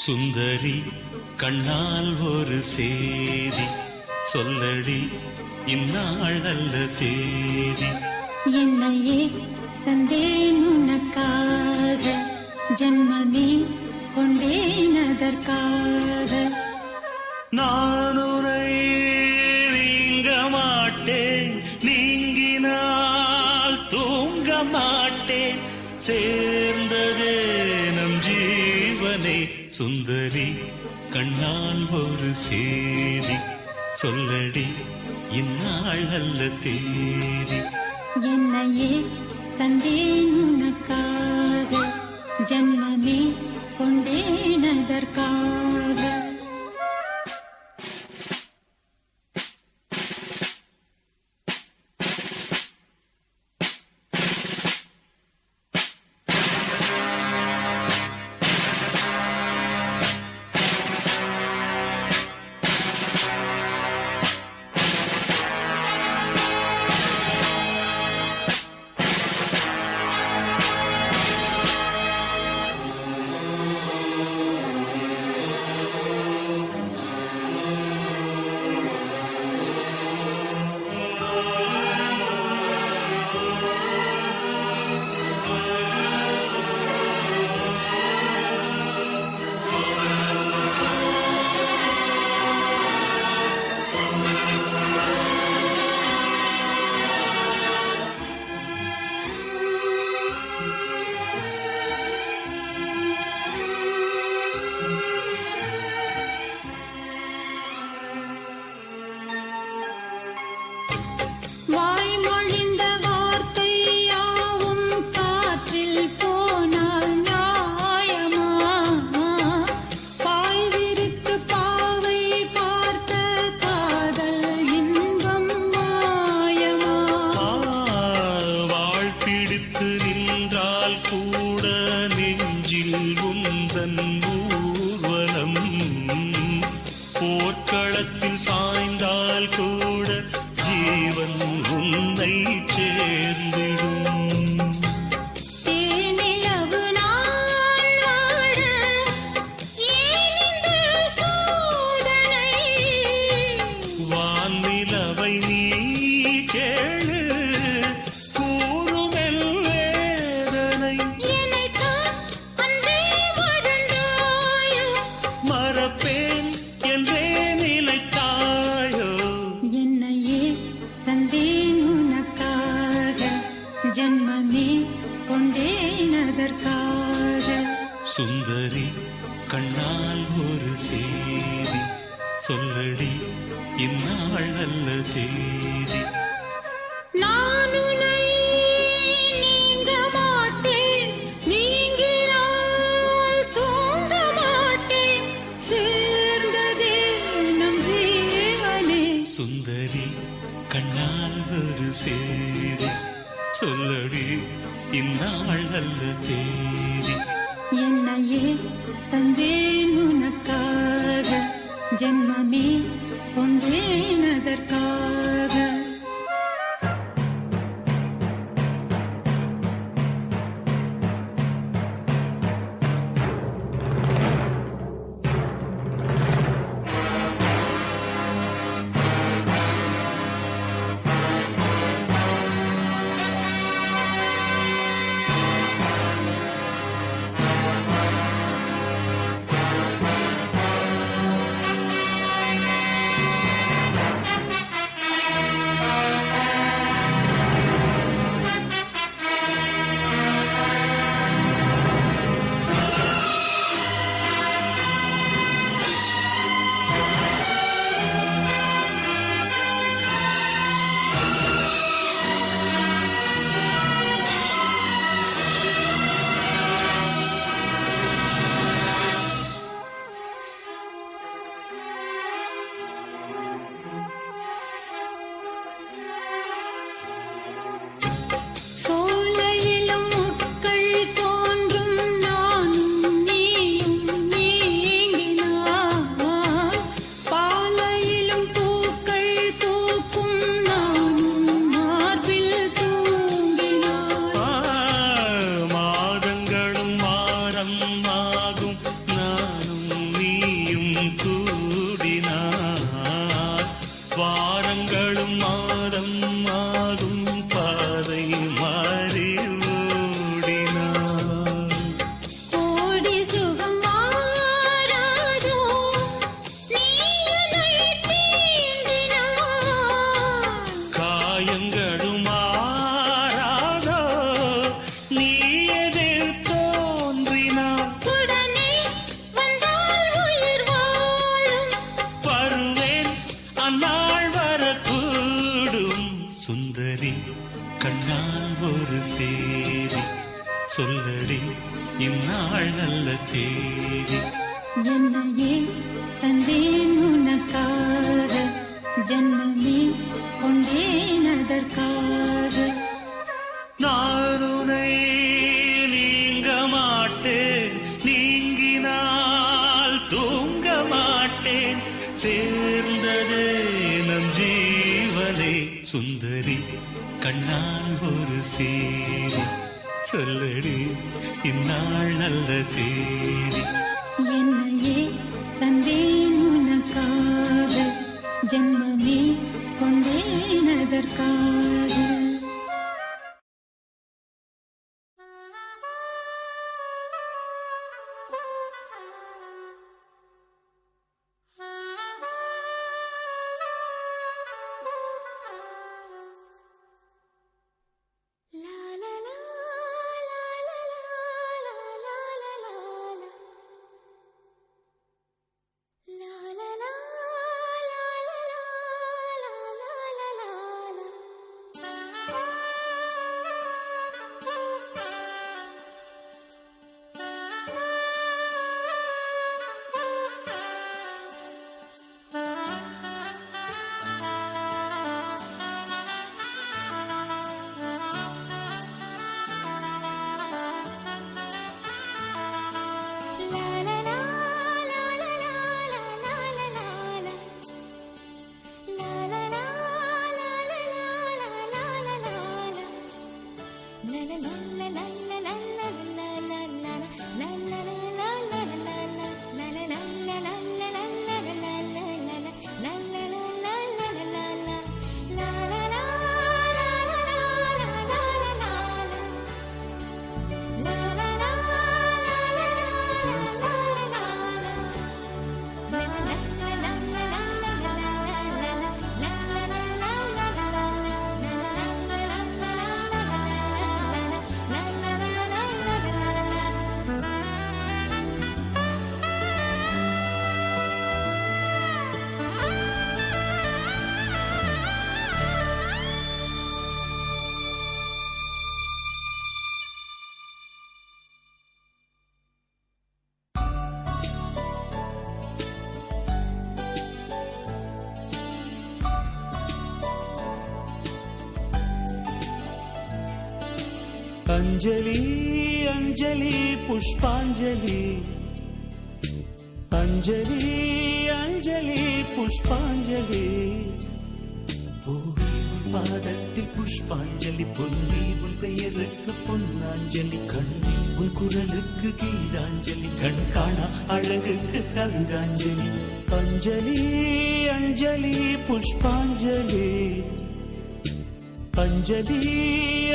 சுந்தரி கண்ணால் ஒரு சேதி சொல்லடி, இந்நாள் நல்ல தேதி. என்னையே தந்தேன் உனக்காக, ஜன்மமே கொண்டேன் அதற்காக. நான் உரை நீங்க மாட்டேன், நீங்கினால் தூங்க மாட்டேன். சேர்ந்ததே நம் ஜீவனே. சுந்தரி கண்ணால் ஒரு சேதி சொல்லடி, இந்நாள் நல்ல தேதி. என்னையே தந்தேன் உனக்காக, ஜன்மமே கொண்டேன் அதற்காக. வாய்மொழிந்த வார்த்தை யாவும் காற்றில் போனால் நியாயமா? பாய் விரித்து பாவை பார்த்த காதல் இன்பம் மாயமா? வாழ் பிடித்து நின்றால் கூட நெஞ்சில் உந்தன் ஊர்வலம். போர்க்களத்தில் சாய்ந்தால் கூட ஜீவன் உன்னை சேர்ந்திடும். தேனிலவு நாள் வாழ ஏன் இந்த சோதனை? வான்நிலவை நீ கேளு, கூறுமெல் வேதனை. என்னைத்தான் அன்பே மறந்தாயோ? மறப்பேன் என்றே நினைத்தாயோ? என்னையே தந்தேன் உனக்காக, ஜன்மமே கொண்டேன் அதற்காக. சுந்தரி கண்ணால் ஒரு சேதி சொல்லடி, இந்நாள் நல்ல தேதி. நான் உன்னை நீங்க மாட்டேன், நீங்கினால் தூங்க மாட்டேன். சேர்ந்ததே நம் ஜீவனே. சுந்தரி கண்ணால் ஒரு சேதி சொல்லடி, இந்நாள் நல்ல தேதி. என்னையே தந்தேன் உனக்காக, ஜன்மமே கொண்டேன் அதற்காக. ஒரு சேதி சொல்லடி இந்நாள் நல்ல தேதி. என்னையே தந்தேன் உனக்காக, ஜன்மமே கொண்டேன் அதற்காக. நான் உன்னை நீங்க மாட்டேன், நீங்கினால் தூங்க மாட்டேன், சேர்ந்ததே நம் ஜீவனே. சுந்தரி கண்ணால் ஒரு சேதி சொல்லடி இந்நாள் நல்ல தேதி. என்னையே தந்தேன் உனக்காக, ஜன்மமே கொண்டேன் அதற்காக. அஞ்சலி அஞ்சலி புஷ்பாஞ்சலி, அஞ்சலி அஞ்சலி புஷ்பாஞ்சலி. பூவி உன் பாதத்தில் புஷ்பாஞ்சலி, பொன்னி உன் பெயருக்கு பொன்னாஞ்சலி, கண்ணி உன் குரலுக்கு கீதாஞ்சலி, கண் காணா அழகுக்கு கவிதாஞ்சலி. அஞ்சலி அஞ்சலி புஷ்பாஞ்சலி, அஞ்சலி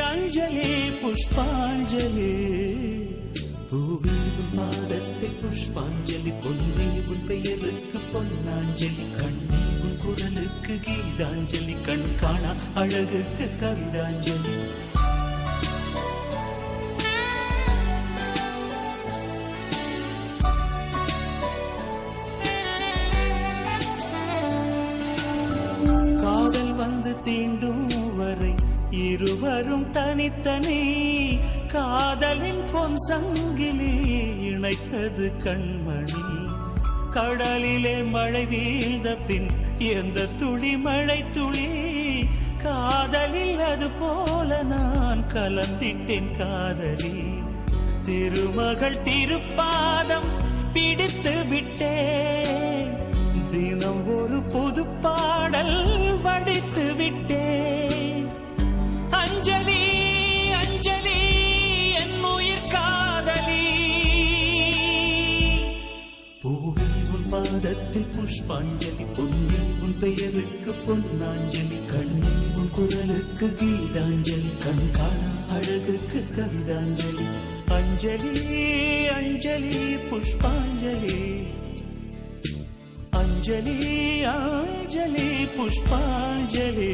அஞ்சலி புஷ்பாஞ்சலி. பூவி உன் பாதத்தில் புஷ்பாஞ்சலி, பொன்னி உன் பெயருக்கு பொன்னாஞ்சலி, கண்ணி உன் குரலுக்கு கீதாஞ்சலி, கண் காணா அழகுக்கு கவிதாஞ்சலி. காதல் வந்து தீண்டும் வரை இருவரும் தனித்தனி, காதலின் பொன் சங்கிலி இணைத்தது கண்மணி. கடலிலே மழை வீழ்ந்த பின் எந்த துளி மழை துளி, காதலில் அது போல நான் கலந்திட்டேன் காதலி. திருமகள் திருப்பாதம் பிடித்து விட்டேன், தினம் ஒரு புது பாடல் வடித்து விட்டேன். அஞ்சலி அஞ்சலி என் உயிர் காதலி, பூவி உன் பாதத்தில் புஷ்பாஞ்சலி, பொன்னி உன் பெயருக்கு பொன்னாஞ்சலி, கண்ணி உன் குரலுக்கு கீதாஞ்சலி, கண் காணா அழகுக்கு கவிதாஞ்சலி. அஞ்சலி அஞ்சலி புஷ்பாஞ்சலி, அஞ்சலி அஞ்சலி புஷ்பாஞ்சலி.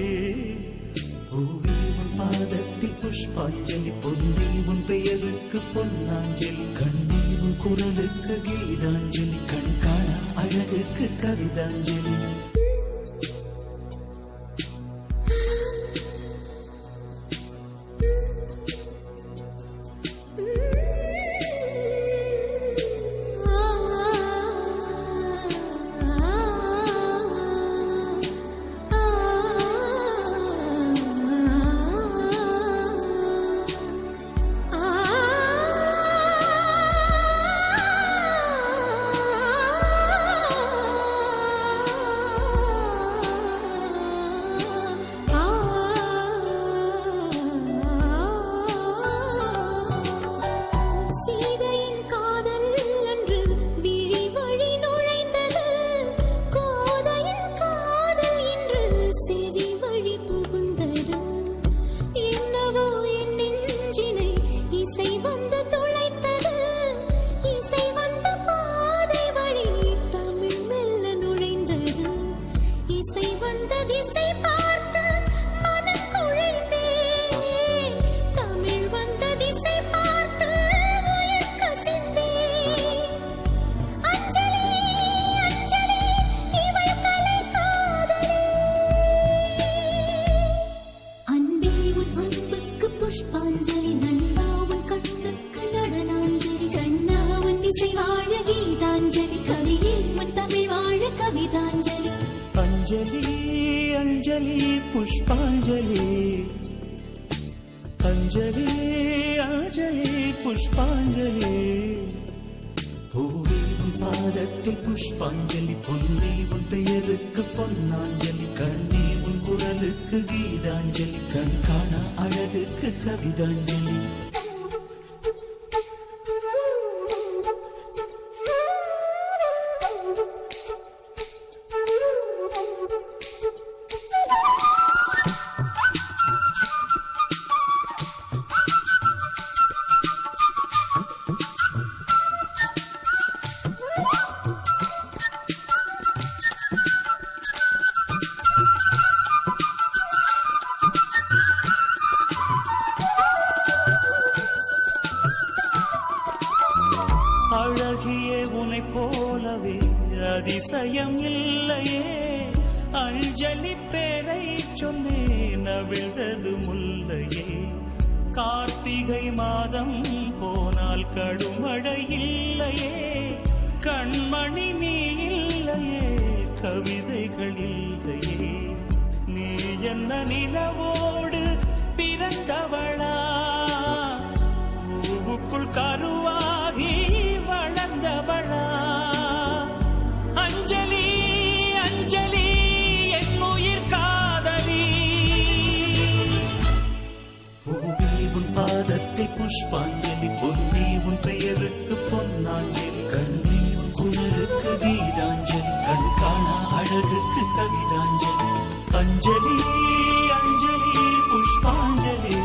பூவி உன் பாதத்தில் புஷ்பாஞ்சலி, பொன்னி உன் பெயருக்கு பொன்னாஞ்சலி, கண்ணி உன் குரலுக்கு கீதாஞ்சலி, கண் காணா அழகுக்கு கவிதாஞ்சலி. நண்பா உன் கண்ணுக்கு நடனாஞ்சலி கண்ணா உன் இசை வாழ கீதாஞ்சலி கவியே உன் தமிழ் வாழ கவிதாஞ்சலி அஞ்சலி அஞ்சலி புஷ்பாஞ்சலி அஞ்சலி அஞ்சலி புஷ்பாஞ்சலி பூவே உன் பாதத்தில் புஷ்பாஞ்சலி பொன்னே உன் பெயருக்கு பொன்னாஞ்சலி கண்ணே உன் குரலுக்கு கீதாஞ்சலி கண் காண அழகுக்கு கவிதாஞ்சலி அழகியே உனை போலவே அதிசயம் இல்லையே அஞ்சலி பேரை சொன்னேன் அவிழ்ந்தது முல்லையே கார்த்திகை மாதம் போனால் கடுமழை இல்லையே கண்மணி நீ இல்லையே கவிதைகள் இல்லையே நீ என்ன நிலவோடு பிறந்தவளா பூவுக்குள் கருவாகி வளர்ந்தவளா அஞ்சலி அஞ்சலி என் உயிர் காதலி பூவே உன் பாதத்தில் புஷ்பாஞ்சலி பொன்னே உன் பெயருக்கு பொன்னாஞ்சலி கண்ணே உன் குரலுக்கு கீதாஞ்சலி கண் காணா அழகுக்கு கவிதாஞ்சலி அஞ்சலி அஞ்சலி புஷ்பாஞ்சலி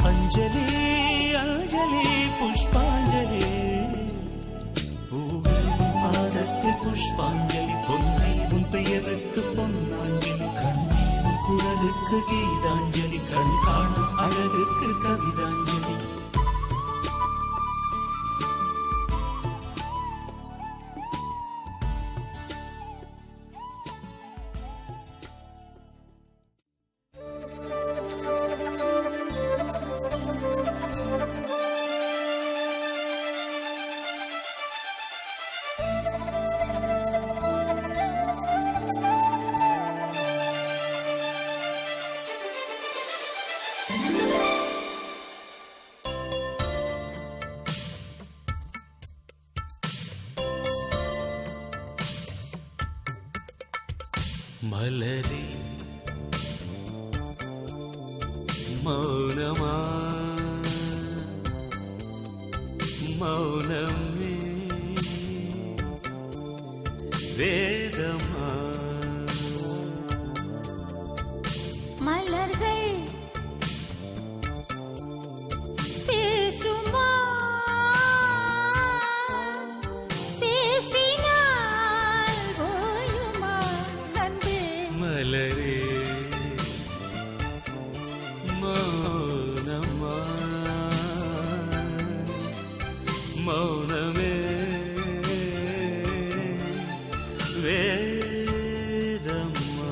அஞ்சலி அஞ்சலி புஷ்பாஞ்சலி பூவே உன் பாதத்தில் புஷ்பாஞ்சலி பொன்னே உன் பெயருக்கு பொன்னாஞ்சலி கண்ணே உன் குரலுக்கு கீதாஞ்சலி கண் காண அழகுக்கு கவிதாஞ்சலி மலரே மௌனமா மௌனமே வேதமா மலர்கள் பேசுமா பேசினால் ஓயுமா அன்பே மலரே மௌனமா மௌனமே வேதமா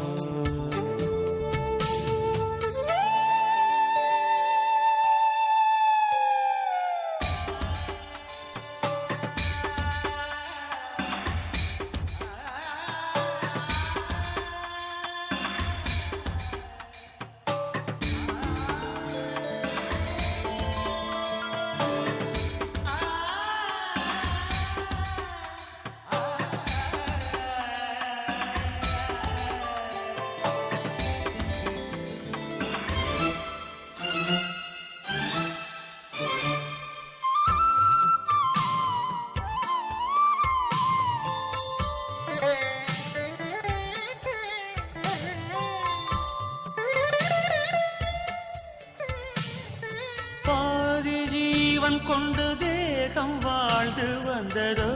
ஜீவன் கொண்டு தேகம் வாழ்ந்து வந்ததோ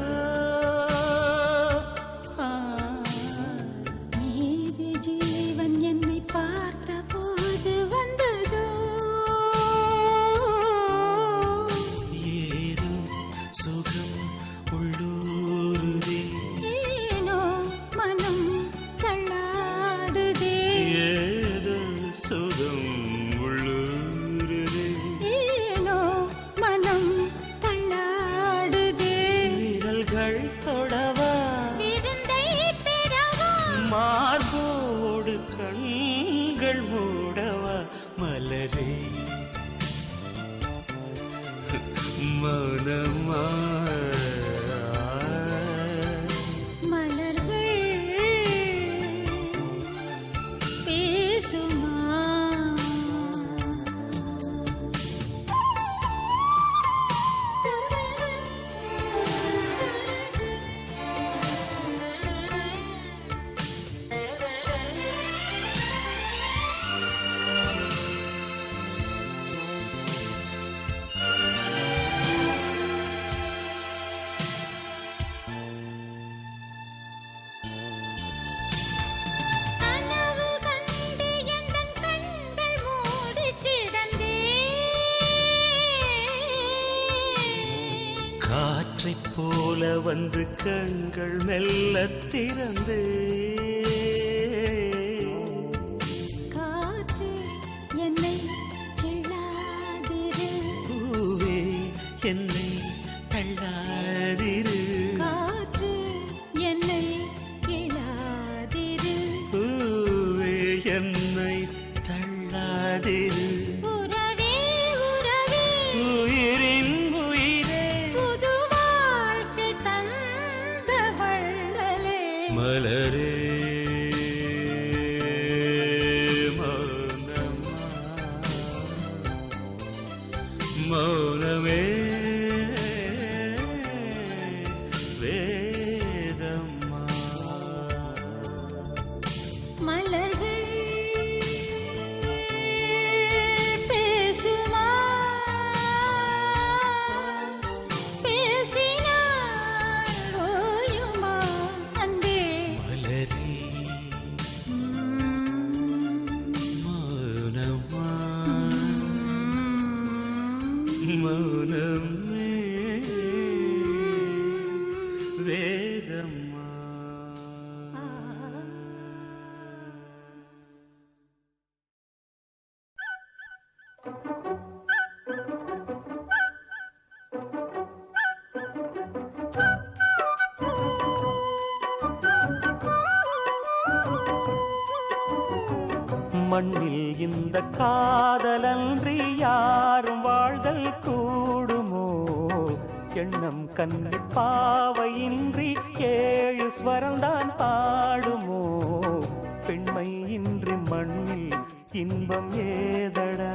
நீதி ஜீவன் என்னை பார்த்த போது வந்ததோ ஏதோ சுகம் உள்ளூருதே ஏனோ மனம் தள்ளாடுதே ஏதோ சுகம் உள்ளூருதே மௌனமா மலர்கள் பேசுமா கனவு கண்டு எந்தன் கண்கள் மூடி கிடந்தேன் காற்றைப் போல வந்து கண்கள் மெல்ல திறந்தே காற்றே என்னை கிள்ளாதிரு பூவே என்னை தள்ளாதிரு காற்றே என்னை கிள்ளாதிரு பூவே என்னை தள்ளாதிரு உறவே உறவே உயிரின் உயிரே புது வாழ்க்கை தந்த வள்ளலே மலரே மௌனமா மௌனமே வேதம்மா மலர்கள் பேசுமா பேசினால் ஓயுமா அன்பே மலரே மௌனமா மௌனமே வேதம்மா மண்ணில் இந்த காதலன்றி யாரும் வாழ்தல் கூடுமோ எண்ணம் கண்ணி பாவையின்றி ஏழு ஸ்வரம்தான் பாடுமோ பெண்மை இன்றி மண்ணில் இன்பம் ஏதடா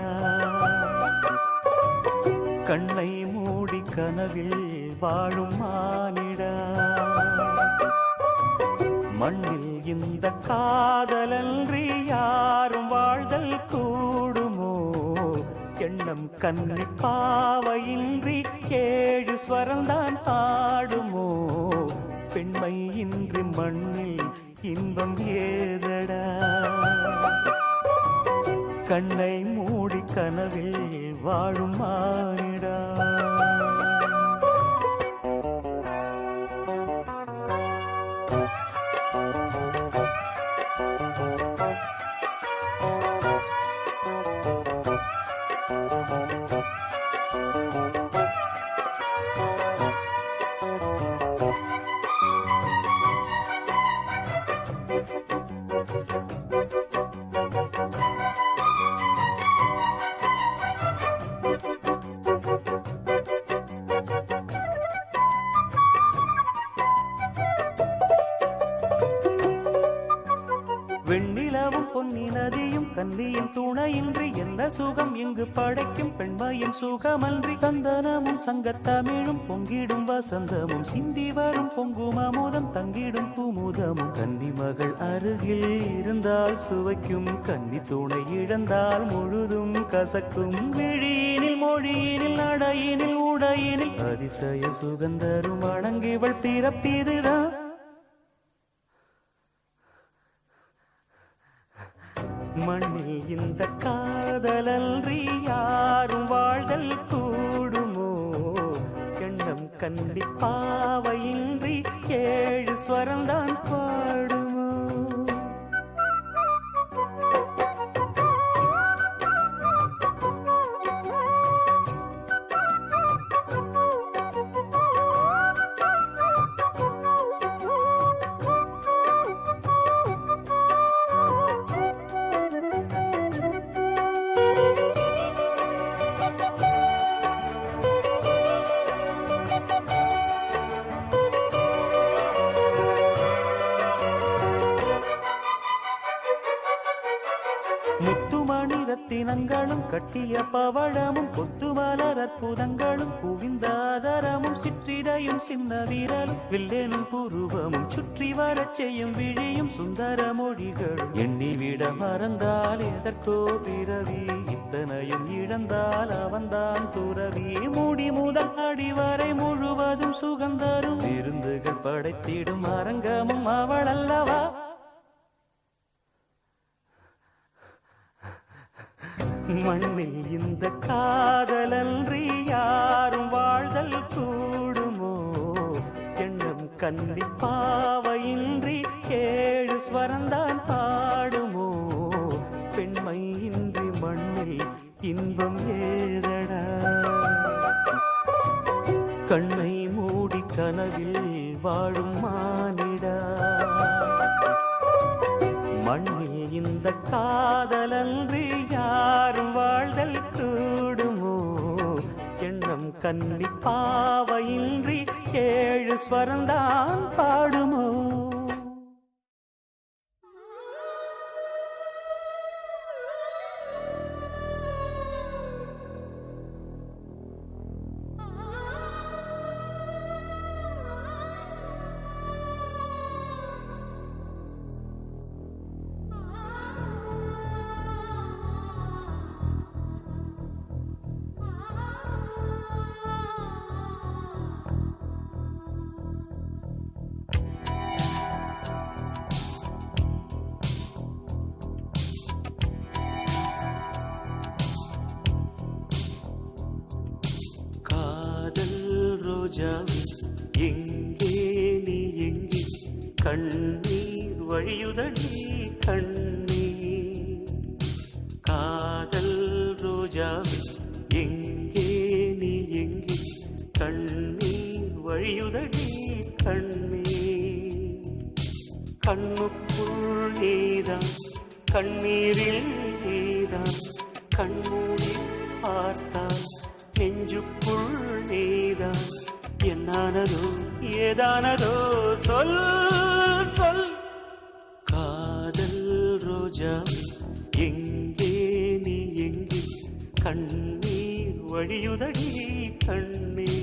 கண்ணை மூடி கனவில் வாழும் மானிடா மண்ணில் இந்த காதலன்றி யாரும் வாழ்தல் கூடுமோ எண்ணம் கண்ணி பாவையின்றி ஏழு ஸ்வரம்தான் ஆடுமோ பெண்மை இன்றி மண்ணில் இன்பம் ஏதடா கண்ணை மூடி கனவில் வாழும் மானிடா வெண்ணிலவும் பொன்னி நதியும் கன்னியின் துணையின்றி என்ன சுகம் இங்கு படைக்கும் பெண்மையின் சுகமன்றி சந்தனமும் சங்கத்தமிழும் பொங்கிடும் வசந்தமும் சிந்தி வரும் பொங்கும் அமுதம் தங்கிடும் குமுதமும் கன்னி மகள் அருகில் இருந்தால் சுவைக்கும் கன்னி துணை இழந்தால் முழுதும் கசக்கும் விழியினில் மொழியினில் நடையினில் உடையினில் அதிசய சுகந்தரும் அணங்கிவள் பிறப்பிதுதான் மண்ணில் இந்த காதலன்றி யாரும் வாழ்தல் கூடுமோ எண்ணம் கண்டி பாவையின்றி ஏழு ஸ்வரம்தான் பாடுமோ ரத்தினங்களும் கட்டிய பவழமும் கொத்து மலர் அற்புதங்களும் குவிந்த ஆதரமும் சிற்றிடையும் சின்ன வீரலும் வில்லேனும் புருவமும் சுற்றி வரச் செய்யும் விழியும் சுந்தர மொழிகளும் எண்ணிவிட மறந்தால் எதற்கோ பிறவி இத்தனையும் இழந்தால் அவன்தான் துறவி மூடி முதல் அடிவரை முழுவதும் சுகந்தரும் விருந்துகள் படைத்திடும் அரங்கமும் அவள் அல்லவா மண்ணில் இந்த காதலன்றி யாரும் வாழ்தல் கூடுமோ எண்ணம் கன்னி பாவையின்றி 7 ஸ்வரந்தான் பாடுமோ பெண்மை இன்றி மண்ணில் இன்பம் ஏதடா கண்ணை மூடி கனவில் வாழும் மானிடா மண்ணில் இந்த காதலன்றி யாரும் வாழ்தல் கூடுமோ எண்ணம் கன்னி பாவையின்றி 7 ஸ்வரந்தான் பாடுமோ ரோஜாவே எங்கே நீ எங்கே கண்ணீர் வழியுதடி கண்ணீர் காதல் ரோஜாவே எங்கே நீ எங்கே கண்ணீர் வழியுதடி கண்ணீர் கண்ணுக்குள் நீதான் கண்ணீரில் நீதான் கண்மூடி பார்த்தால் நெஞ்சுக்குள் நீதான் என்னானதோ ஏதானதோ சொல் சொல் காதல் ரோஜா எங்கே நீ எங்கே கண்ணீர் வழியுதடி கண்ணீர்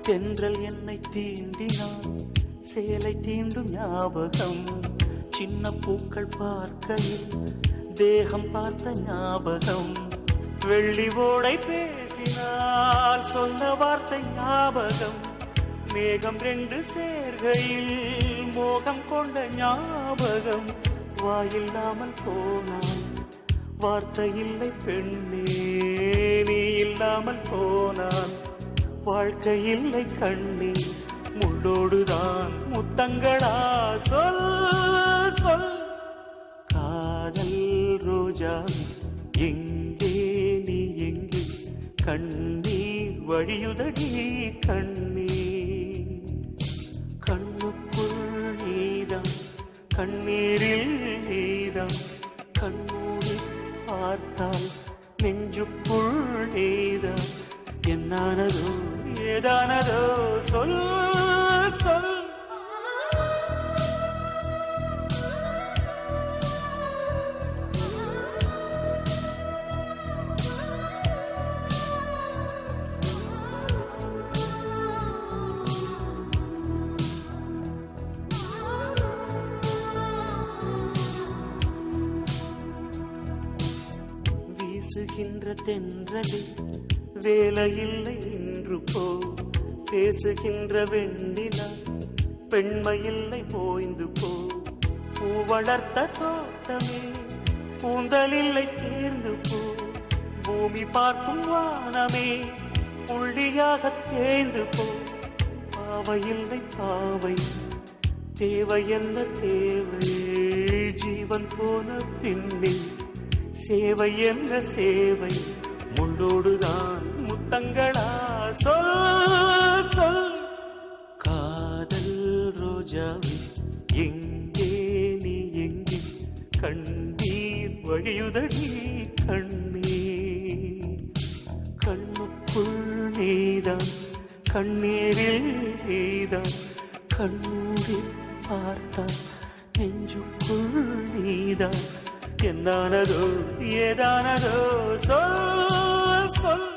தென்றல் என்னை தீண்டினான் சேலை தீண்டும் ஞாபகம் சின்ன பூக்கள் பார்க்கையில் தேகம் பார்த்த ஞாபகம் வெள்ளி ஓடை பேசினால் சொன்ன வார்த்தை ஞாபகம் மேகம் 2 சேர்கையில் மோகம் கொண்ட ஞாபகம் வாயில்லாமல் போனான் வார்த்தை இல்லை பெண்ணே நீ இல்லாமல் போனான் வாழ்க்கை இல்லை கண்ணீர் முள்ளோடுதான் முத்தங்களா சொல் சொல் காதல் ரோஜா எங்கே நீ எங்கே கண்ணீர் வழியுதடி கண்ணீர் கண்ணுக்குள் நீதான் கண்ணீரில் நீதான் கண்ணூரி பார்த்தால் நெஞ்சுக்குள் நீதான் என்னானதோ ஏதானதோ சொல் சொல் வீசுகின்ற தென்றலில் வேலையில்லை இன்று போ பேசுகின்ற வெண்ணிலா பெண்மையில்லை போய்ந்து போ பூ வளர்த்த தோட்டமே பூந்தலில்லை தேர்ந்து போ பூமி பார்க்கும் வானமே புள்ளியாக தேய்ந்து போ. பாவை இல்லை பாவை, தேவை என்ன தேவை, ஜீவன் போன பின்னே சேவை என்ன சேவை, முள்ளோடுதான் முத்தங்களா சொல் சொல். காதல் ரோஜாவே எங்கே நீ எங்கே, கண்ணீர் வழியுதடி கண்ணீர். கண்ணுக்குள் நீதான் கண்ணீரில் நீதான், கண்ணூரி பார்த்தா நெஞ்சுக்குள் நீதான். என்னானதோ ஏதானதோ சொல் சொல்.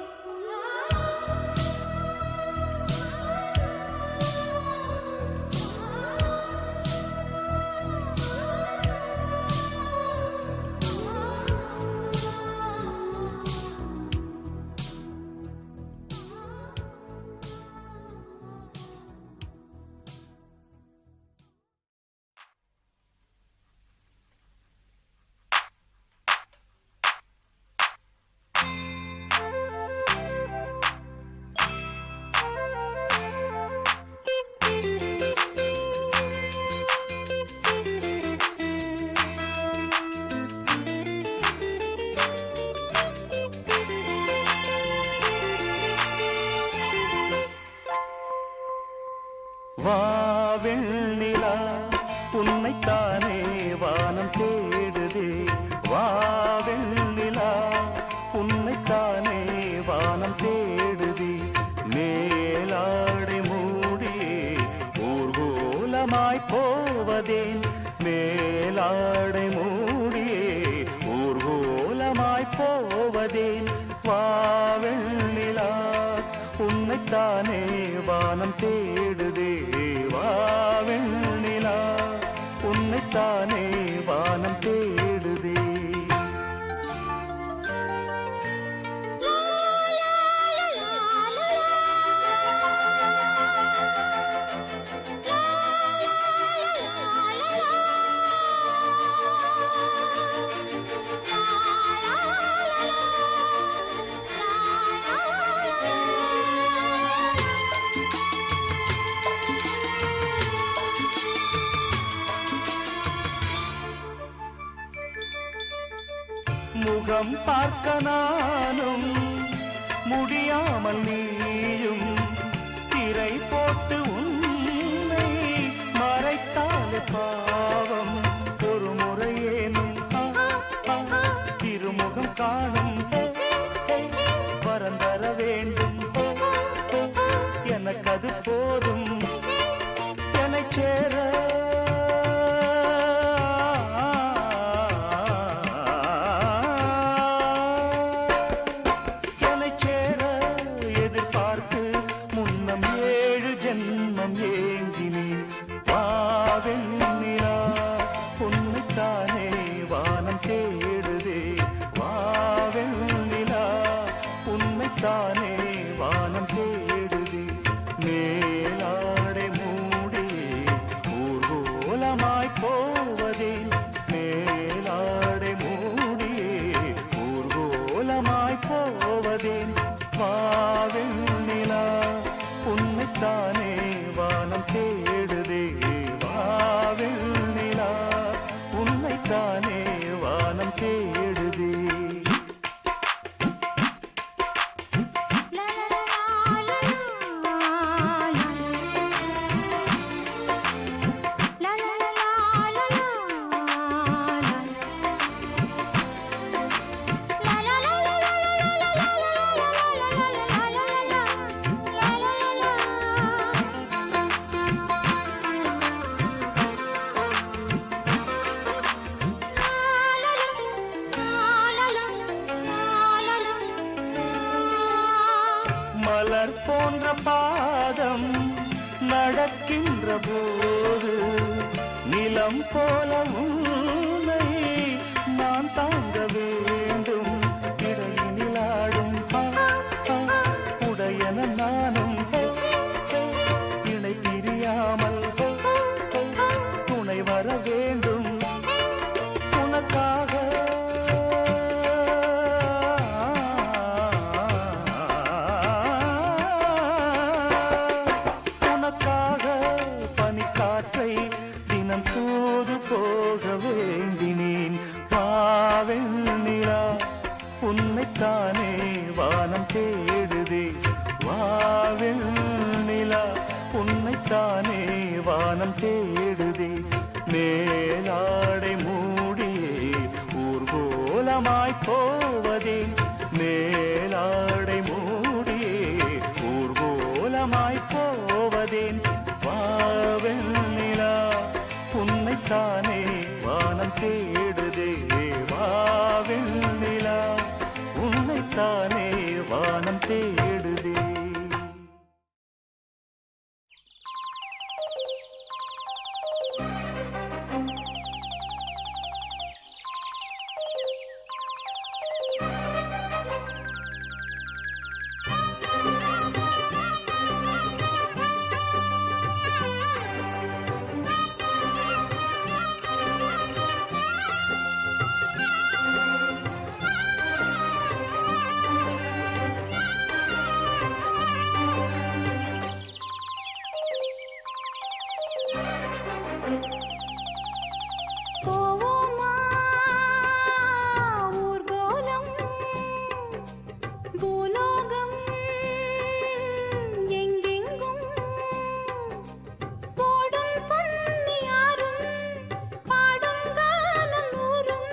வாவெண்ணிலா உன்னைத்தானே வானம் தேடுதே, வாவெண்ணிலா உன்னைத்தானே வானம் தேடுதே. மேலாடை மூடியே ஊர்கோலமாய் போவதேன், மேலாடை மூடியே ஊர்கோலமாய் போவதேன். வாவெண்ணிலா உன்னைத்தானே வானம் தேடுதே, வாவெண்ணிலா உன்னைத்தானே வானம் தேடுதே. முகம் பார்க்க நானும் முடியாமல் நீயும் திரை போட்டு உன்னை மறைத்தாலே பாவம். ஒரு முறையேனும் திருமுகம் காணும் வரந்தர வேண்டும், எனக்கு அது போதும். என்னை சேர தானே வானம் தேடுதே. மேலாடை மூடியே ஊர்கோலமாய் போவதே, மேலாடை மூடியே ஊர்கோலமாய் போவதே. வாவெண்ணிலா உன்னைத்தானே வானம் தேடுதே, வாவெண்ணிலா உன்னைத்தானே வானம் தேடுதே. மலர் போன்ற பாதம் நடக்கின்ற போது நிலம் போல உன்னை நான் தாங்க வேண்டும். இடையினில் ஆடும் உடையன நானும் இணை பிரியாமல் துணை வர வேண்டும். உனக்காக வானம் தேடுதே மேலாடை மூடியே ஊர்கோலமாய் போவதே மேலாடை மூடியே ஊர்கோலமாய் போவதேன் வாவெண்ணிலா உன்னைத்தானே வானம் தேடுதே வாவெண்ணிலா உன்னைத்தானே வானம் தேடுதே. போவோமா ஊர்கோலம் பூலோகம் எங்கெங்கும் போடும் பொன்னியாரும் பாடும் காலம் ஊரும்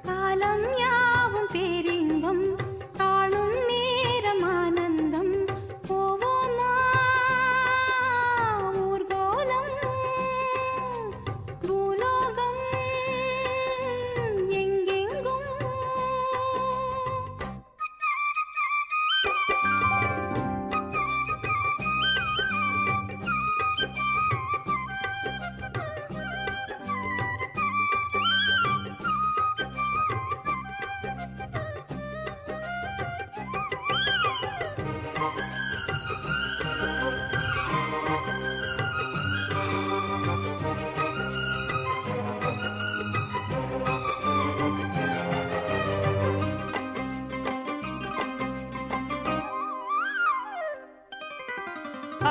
காலம் யாவும் பேரின்பம் காணும் நேரம் ஆனந்தம் போவோமா ஊர்கோலம் பூலோகம் எங்கெங்கும்.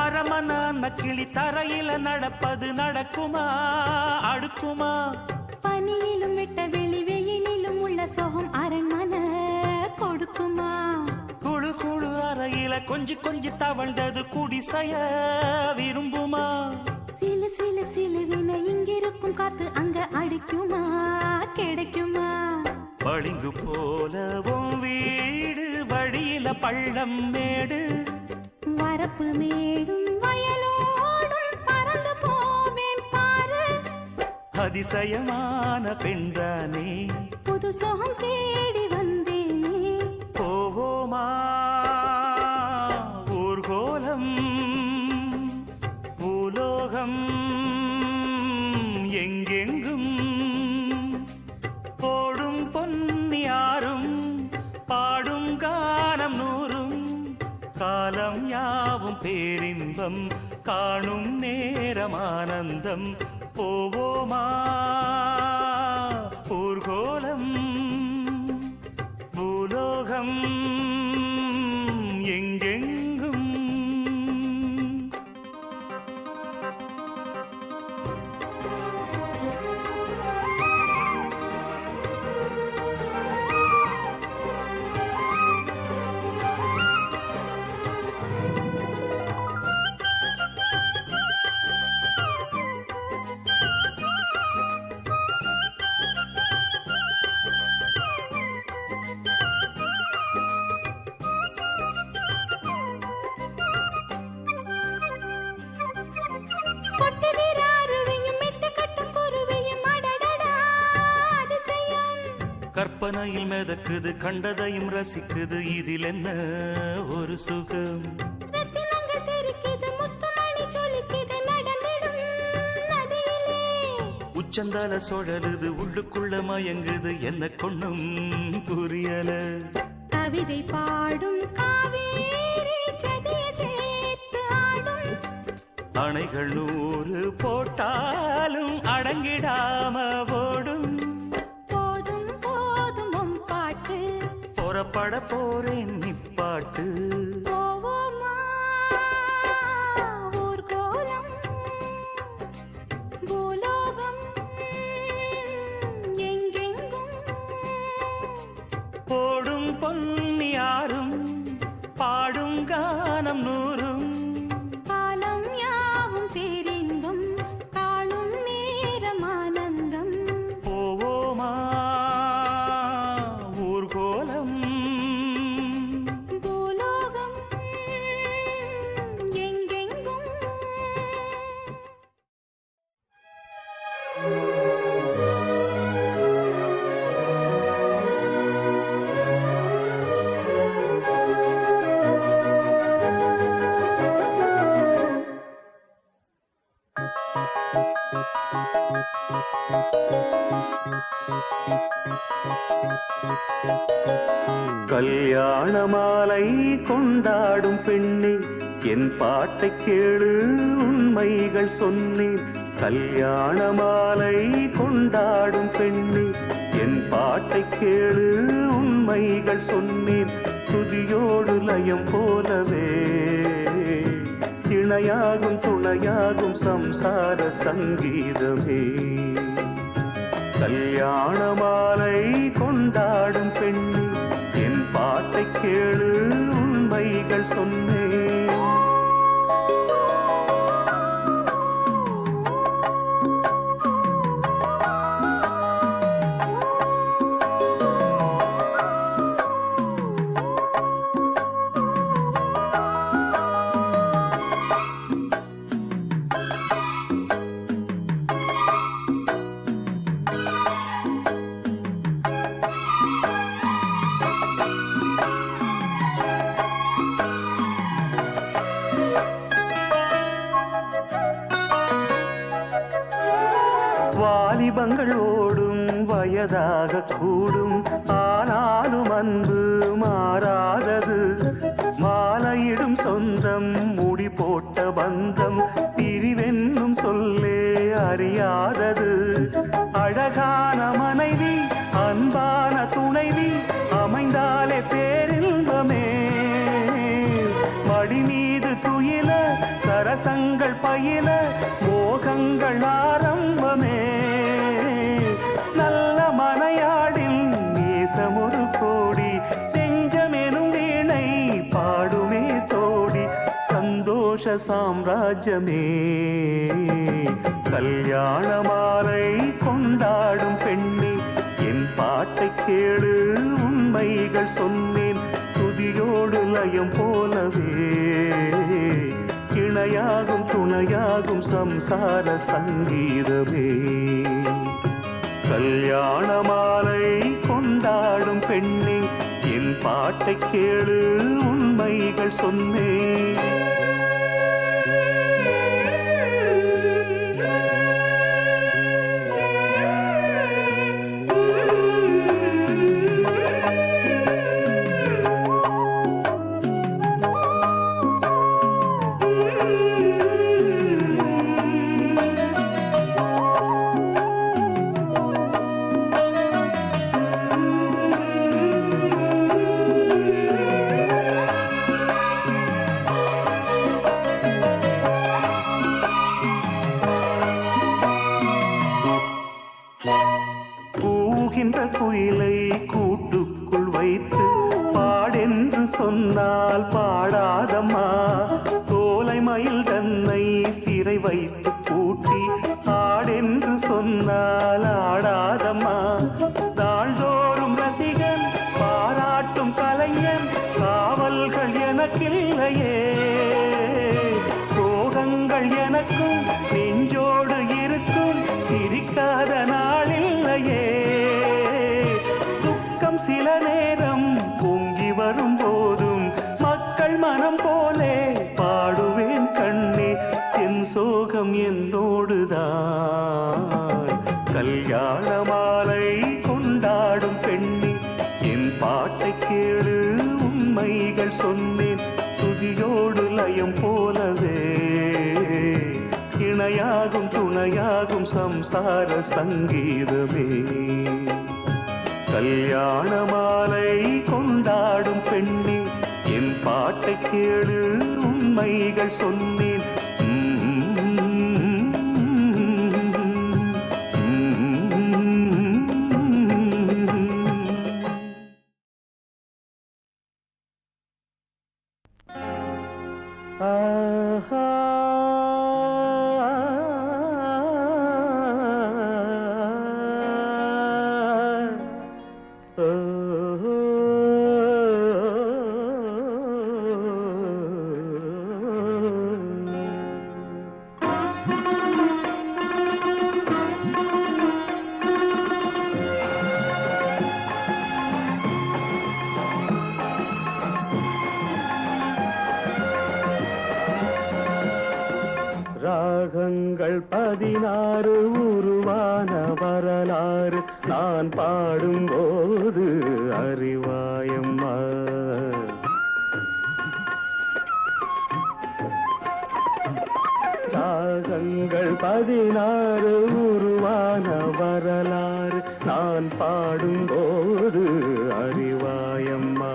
அரமனான கிளி தரையில நடப்பது நடக்குமா அடுக்குமா பனியிலும் விட்ட வெளி வெயிலிலும் உள்ள சோகம் அரண்மனை கொடுக்குமா குழு குழு அறையில கொஞ்சி கொஞ்சி தவழ்ந்தது குடிசைய விரும்புமா சிலு சிலு சிலுவின இங்கிருக்கும் காத்து அங்க அடிக்குமா கிடைக்குமா பளிங்கு போலவும் வீடு வழியில பள்ளம் மேடு வரப்பு மேடும் வயலோடும் பறந்து போவேன் பாரு அதிசயமான பெண்தானே புது சோகம் தேடி வந்தேனே போவோமா ஊர்கோலம் பூலோகம் எங்கெங்கும் போடும் பொன்னியாரும் பாடும் கானம் நூறும் காலம் யாவும் பேரின்பம் காணும் நேரம் ஆனந்தம் போவோமா ஊர்கோலம் பூலோகம் எங்கெங்கும். கற்பனையில் மிதக்குது கண்டதையும் ரசிக்குது இதில் என்ன ஒரு சுகம் ரத்தினங்கள் தெரிக்குது முத்துமணி ஜொலிக்குது நடந்திடும் நதியிலே உச்சந்தால சுழலுது உள்ளுக்குள்ள மயங்குது என்ன கொண்ணும் புரியல கவிதை பாடும் காவேரி ஜதியை சேர்த்து ஆடும் அணைகள் 100 போட்டாலும் அடங்கிடாம ஓடும் போதும் போதும் உன் பாட்டு புறப்பட போறேன் நிப்பாட்டு போவோமா ஊர்கோலம் பூலோகம் எங்கெங்கும் போடும் பொன்னியாரும் பாடும் கானம் 100 காலம் யாவும் பேரின்பம் கல்யாண மாலை கொண்டாடும் பெண்ணே என் பாட்டை கேளு உண்மைகள் சொன்னேன். கல்யாண மாலை கொண்டாடும் பெண்ணே என் பாட்டை கேளு உண்மைகள் சொன்னேன். துதியோடு லயம் போலவே இணையாகும் துணையாகும் சம்சார சங்கீதமே. கல்யாண மாலை கொண்டாடும் பெண்ணே என் பாட்டை கேளு உண்மைகள் சொன்னேன். வாலிபங்கள் ஓடும் வயதாக கூடும், ஆனாலும் அன்பு மாறாதது. மாலையிடும் சொந்தம் முடி போட்ட பந்தம் பிரிவென்னும் சொல்லே அறியாதது. அழகான மனைவி அன்பான துணைவி அமைந்தாலே பேரின்பமே. மடி மீது துயில சரசங்கள் பயில மோகங்கள் ஆரம்பமே. நல்ல மனையாடில் நேசமொரு கோடி செஞ்சமெனும் வீணை பாடுமே தோடி சந்தோஷ சாம்ராஜ்யமே. கல்யாண மாலை கொண்டாடும் பெண்ணே என் பாட்டை கேளு உண்மைகள் சொன்னேன். துதியோடு லயம் போலவே இணையாகும் துணையாகும் சம்சார சங்கீதமே. கல்யாண மாலை கொண்டாடும் பெண்ணே என் பாட்டை கேளு உண்மைகள் சொன்னேன். கூகின்ற குயிலை கூட்டுக்குள் வைத்து பாடென்று சொன்னால் பாடாதம்மா. சோலை மயில் தன்னை சிறை வைத்து பூட்டி ஆடென்று சொன்னால் ஆடாதம்மா. நாள்தோறும் ரசிகன் பாராட்டும் கலைஞன் காவல்கள் எனக்கில்லையே. சோகங்கள் எனக்கும் நெஞ்சோடு இருக்கும் சிரிக்காத நாளில்லையே. துக்கம் சில நேரம் பொங்கி வரும் போதும் மக்கள் மனம் போலே பாடுவேன் கண்ணே. என் சோகம் என்னோடுதான். கல்யாண மாலை கொண்டாடும் பெண்ணே என் பாட்டை கேளு உண்மைகள் சொன்னேன். துதியோடு லயம் போலவே இணையாகும் துணையாகும் சம்சார சங்கீதமே. கல்யாண மாலை கொண்டாடும் பெண்ணே என் பாட்டை கேளு உண்மைகள் சொன்னேன். ராகங்கள் 16 உருவான வரலாறு நான் பாடும்போது அறிவாயம்மா. ராகங்கள் 16 உருவான வரலாறு நான் பாடும்போது அறிவாயம்மா.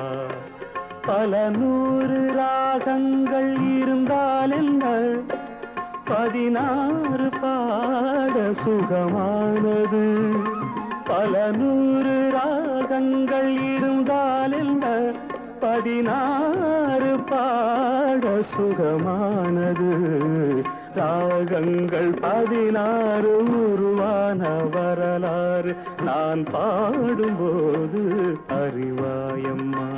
பல 100 ராகங்கள் இருந்தால் என்ன, 16 பாட சுகமானது. பல 100 ராகங்கள் இருந்தால் என்ன, 16 பாட சுகமானது. ராகங்கள் 16 உருவான வரலாறு நான் பாடும்போது அறிவாயம்மா.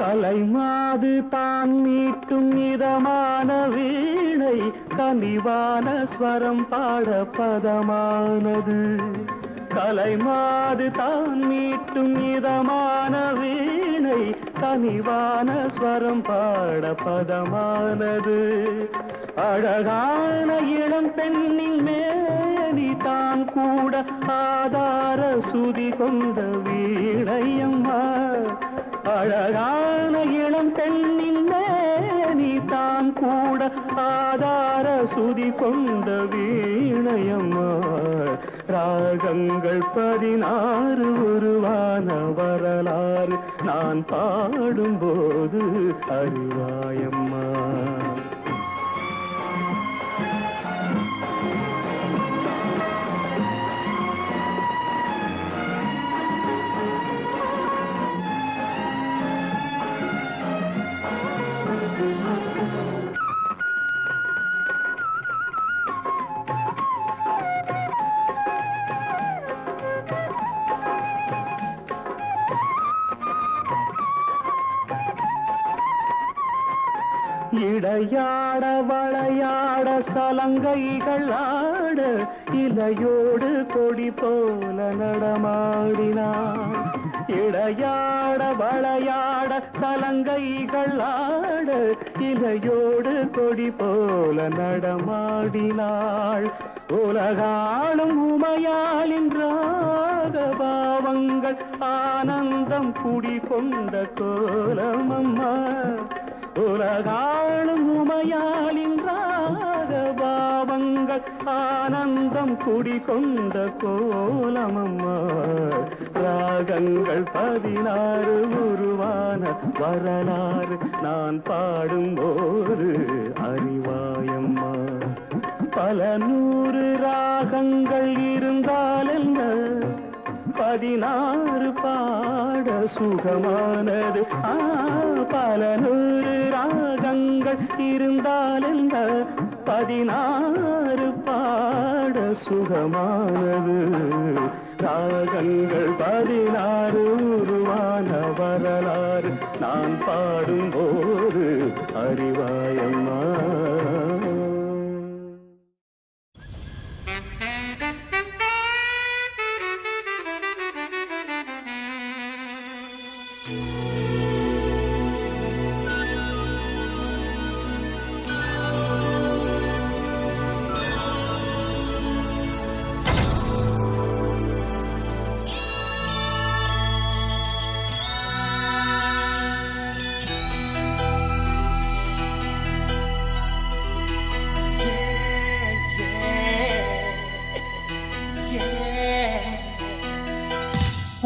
கலைமாது தான் மீட்டும் இதமான வீணை, கனிவான ஸ்வரம் பாட பதமானது. கலைமாது தான் மீட்டும் இதமான வீணை, கனிவான ஸ்வரம் பாட பதமானது. அழகான இளம் பெண்ணின் மேனி தான் கூட ஆதார சுதி கொண்ட வீணையம்மா. அழகான இளம் பெண்ணின் மேனி தான் கூட ஆதார சுதி கொண்ட வீணையம்மா. ராகங்கள் 16 உருவான வரலாறு நான் பாடும்போது அறிவாயம்மா. இடையாட வளையாட சலங்கைகள் ஆட, இலையோடு கொடி போல நடமாடினான். இடையாட வளையாட சலங்கைகள் ஆட, இலையோடு கொடி போல நடமாடினாள். உலகாளும் உமையாளின் ராகபாவங்கள் ஆனந்தம் குடிகொண்ட கோலமம்மா. உலகாளும் உமையாளின் ராகபாவங்கள் ஆனந்தம் குடிகொண்ட கோலமம்மா. ராகங்கள் 16 உருவான வரலாறு நான் பாடும்போது அறிவாயம்மா. பல 100 ராகங்கள் இருந்தால் என்ன, 16 பாட சுகமானது. பல 100 ராகங்கள் இருந்தால் என்ன, 16 பாட சுகமானது. ராகங்கள் 16 உருவான வரலாறு நான் பாடும்போது அறிவாயம்மா.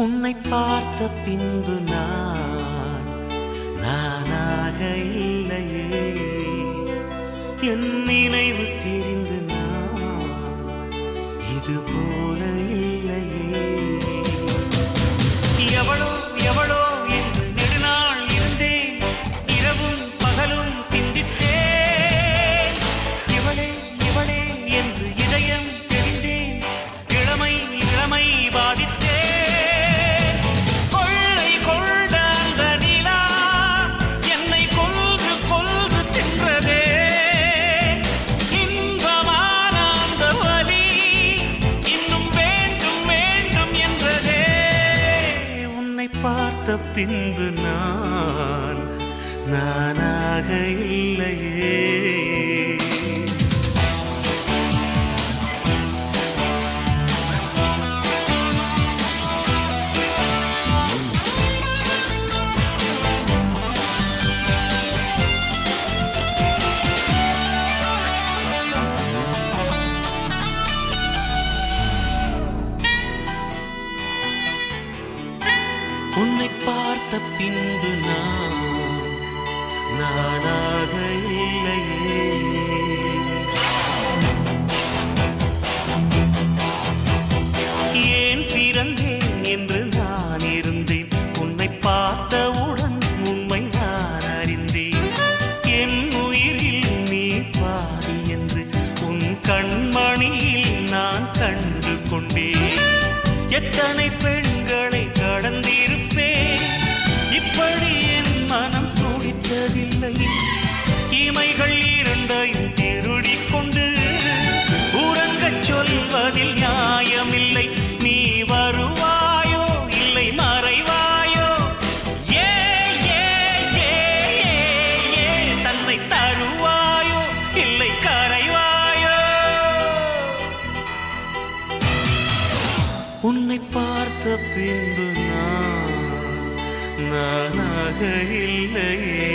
உன்னை பார்த்த பின்பு நானாக இல்லையே, என் நினைவு தெரிந்து இது போல இல்லையே. எவளோ எவளோ என்று நெடுநாள் இருந்தேன், இரவும் பகலும் சிந்தித்தேன். இவளே இவளே என்று இதயம் தெரிந்தேன், இளமை இளமை பாதித்தேன். பின்பு நானாக இல்லையே. உன்னை பார்த்த பின்பு நானாக இல்லையே. ஏன் பிறந்தேன் என்று நான் இருந்தேன், உன்னை பார்த்தவுடன் உண்மை நான் அறிந்தேன். என் உயிரில் நீ பாதி என்று உன் கண்மணியில் நான் கண்டு கொண்டேன். எத்தனை பெண்களை கடந்திருப்பேன், இப்படி என் மனம் துடித்ததில்லை. இமைகள் இரண்டையும் திருடிக் கொண்டு உறங்கச் சொல்வதில் நியாயமில்லை. நீ வருவாயோ இல்லை மறைவாயோ, ஏ ஏ ஏ ஏ தன்னை தருவாயோ இல்லை கரைவாயோ. உன்னை பார்த்த பின்பு நானாக இல்லையே.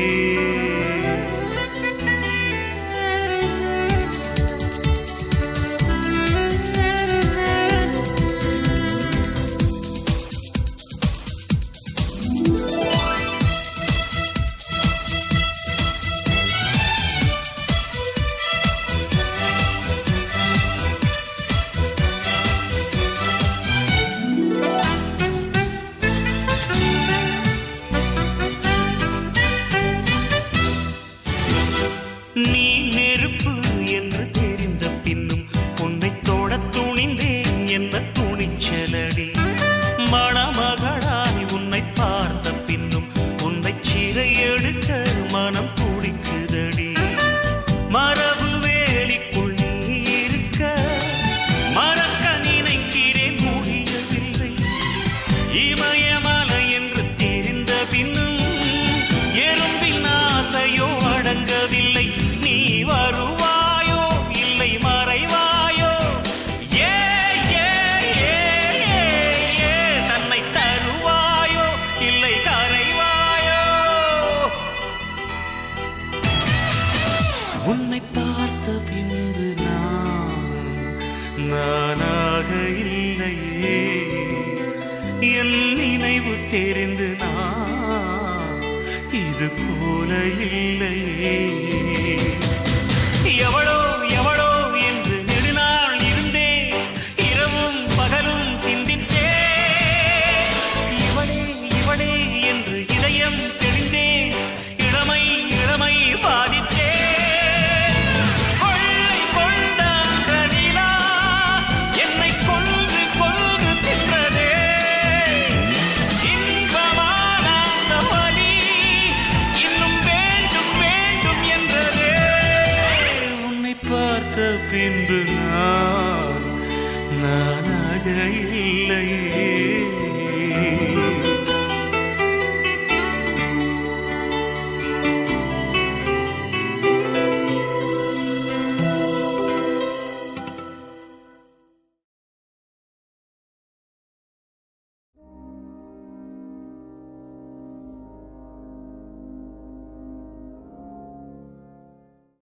நீ நெருப்பு என்று தெரிந்த பின்னும் உன்னை தொட துணிந்தேன் என்ன துணிச்சலடி. மணமகளாய் உன்னை பார்த்த பின்னும் உன்னை சிறை எடுக்க மனம் துடிக்குதடி. மரபு வேலிக்குள் நீ இருக்க மறக்க நினைக்கிறேன், முடியவில்லை. இமயமலை என்று தெரிந்த பின்னும் எறும்பின் ஆசையோ அடங்கவில்லை. நீ வருவாயோ இல்லை மறைவாயோ, ஏ ஏ ஏ ஏ தன்னை தருவாயோ இல்லை கரைவாயோ. உன்னை பார்த்த பின்பு நானாக இல்லையே. என் நினைவு தெரிந்து இது போல இல்லையே. எவளோ எவளோ என்று நெடுநாள் இருந்தேன், இரவும் பகலும் சிந்தித்தேன். இவளே இவளே என்று இதயம்